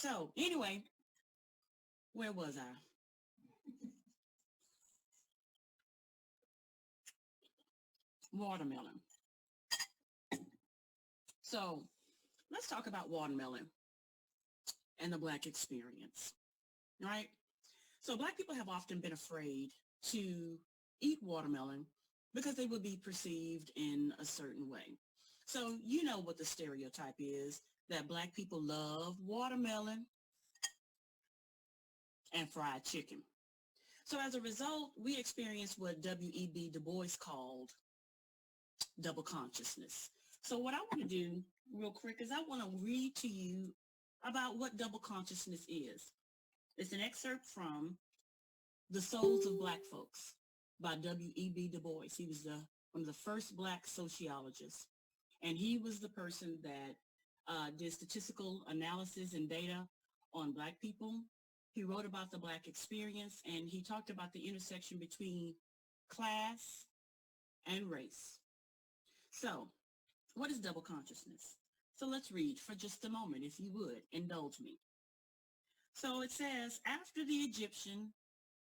So anyway, where was I? Watermelon. So let's talk about watermelon and the Black experience, right? So Black people have often been afraid to eat watermelon because they would be perceived in a certain way. So you know what the stereotype is, that Black people love watermelon and fried chicken. So as a result, we experience what W.E.B. Dubois called double consciousness. So what I want to do real quick is I want to read to you about what double consciousness is. It's an excerpt from The Souls of Black Folks by W.E.B. Du Bois. He was one of the first Black sociologists, and he was the person that did statistical analysis and data on Black people. He wrote about the Black experience, and he talked about the intersection between class and race. So, what is double consciousness? So let's read for just a moment, if you would, indulge me. So it says, after the Egyptian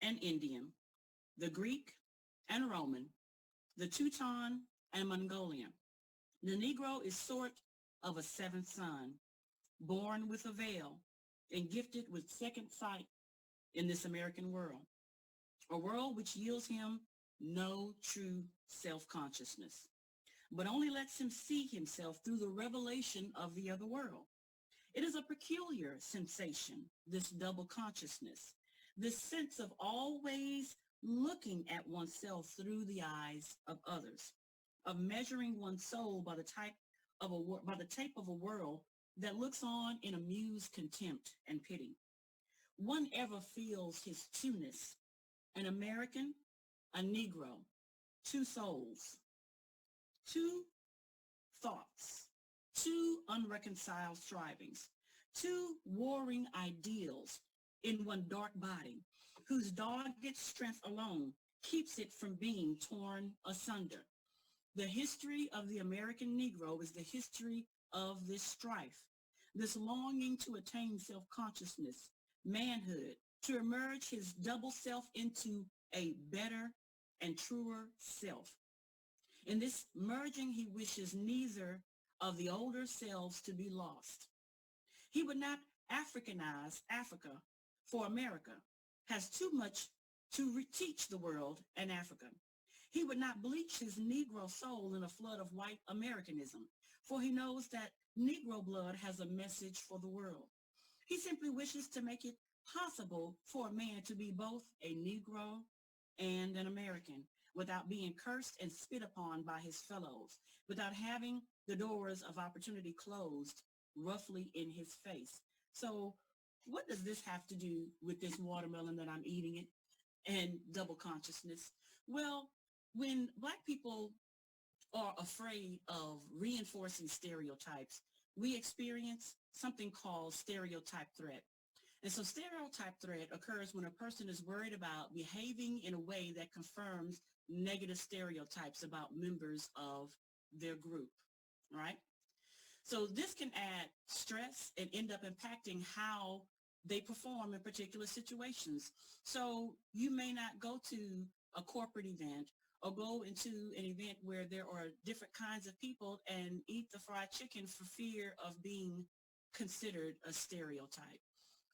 and Indian, the Greek and Roman, the Teuton and Mongolian, the Negro is sort of a seventh son, born with a veil and gifted with second sight in this American world, a world which yields him no true self-consciousness, but only lets him see himself through the revelation of the other world. It is a peculiar sensation, this double consciousness, this sense of always looking at oneself through the eyes of others, of measuring one's soul by the tape of a world that looks on in amused contempt and pity. One ever feels his two-ness, an American, a Negro, two souls, two thoughts, two unreconciled strivings, two warring ideals in one dark body, whose dogged strength alone keeps it from being torn asunder. The history of the American Negro is the history of this strife, this longing to attain self-consciousness, manhood, to emerge his double self into a better and truer self. In this merging, he wishes neither of the older selves to be lost. He would not Africanize Africa, for America has too much to teach the world and Africa. He would not bleach his Negro soul in a flood of white Americanism, for he knows that Negro blood has a message for the world. He simply wishes to make it possible for a man to be both a Negro and an American without being cursed and spit upon by his fellows, without having the doors of opportunity closed roughly in his face. So what does this have to do with this watermelon that I'm eating it and double consciousness? Well, when Black people are afraid of reinforcing stereotypes, we experience something called stereotype threat. And so stereotype threat occurs when a person is worried about behaving in a way that confirms negative stereotypes about members of their group, right? So this can add stress and end up impacting how they perform in particular situations. So you may not go to a corporate event or go into an event where there are different kinds of people and eat the fried chicken for fear of being considered a stereotype.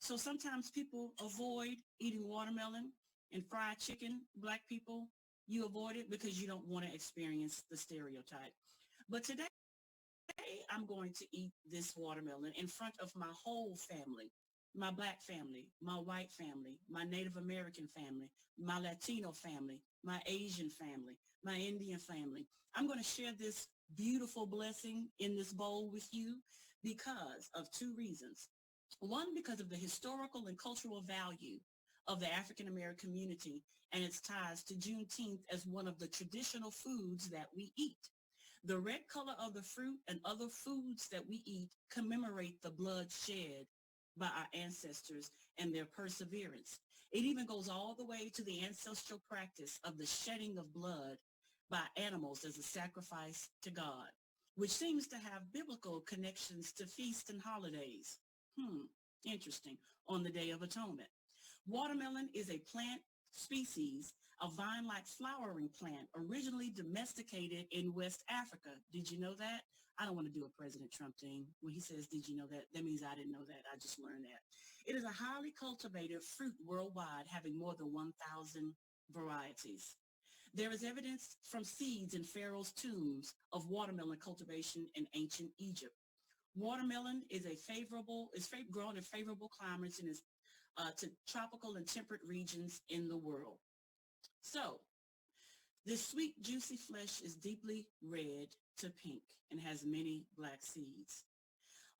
So sometimes people avoid eating watermelon and fried chicken. Black people, you avoid it because you don't want to experience the stereotype. But today I'm going to eat this watermelon in front of my whole family, my Black family, my white family, my Native American family, my Latino family, my Asian family, my Indian family. I'm going to share this beautiful blessing in this bowl with you because of two reasons. One, because of the historical and cultural value of the African American community and its ties to Juneteenth as one of the traditional foods that we eat. The red color of the fruit and other foods that we eat commemorate the blood shed by our ancestors and their perseverance. It even goes all the way to the ancestral practice of the shedding of blood by animals as a sacrifice to God, which seems to have biblical connections to feasts and holidays. Interesting. On the Day of Atonement. Watermelon is a plant species, a vine-like flowering plant originally domesticated in West Africa. Did you know that? I don't want to do a President Trump thing. When he says, did you know that? That means I didn't know that. I just learned that. It is a highly cultivated fruit worldwide, having more than 1,000 varieties. There is evidence from seeds in Pharaoh's tombs of watermelon cultivation in ancient Egypt. Watermelon is grown in favorable climates and is to tropical and temperate regions in the world. So this sweet, juicy flesh is deeply red to pink and has many black seeds.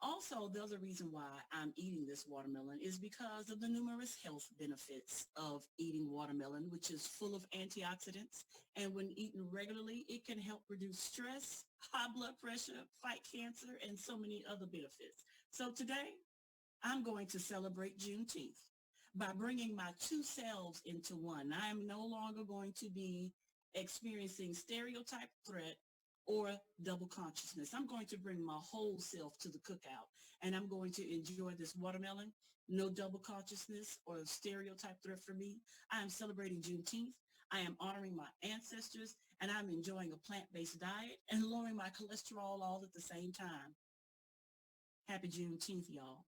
Also, the other reason why I'm eating this watermelon is because of the numerous health benefits of eating watermelon, which is full of antioxidants. And when eaten regularly, it can help reduce stress, high blood pressure, fight cancer, and so many other benefits. So today, I'm going to celebrate Juneteenth by bringing my two selves into one. I am no longer going to be experiencing stereotype threat or double consciousness. I'm going to bring my whole self to the cookout, and I'm going to enjoy this watermelon. No double consciousness or stereotype threat for me. I am celebrating Juneteenth. I am honoring my ancestors, and I'm enjoying a plant-based diet and lowering my cholesterol all at the same time. Happy Juneteenth, y'all.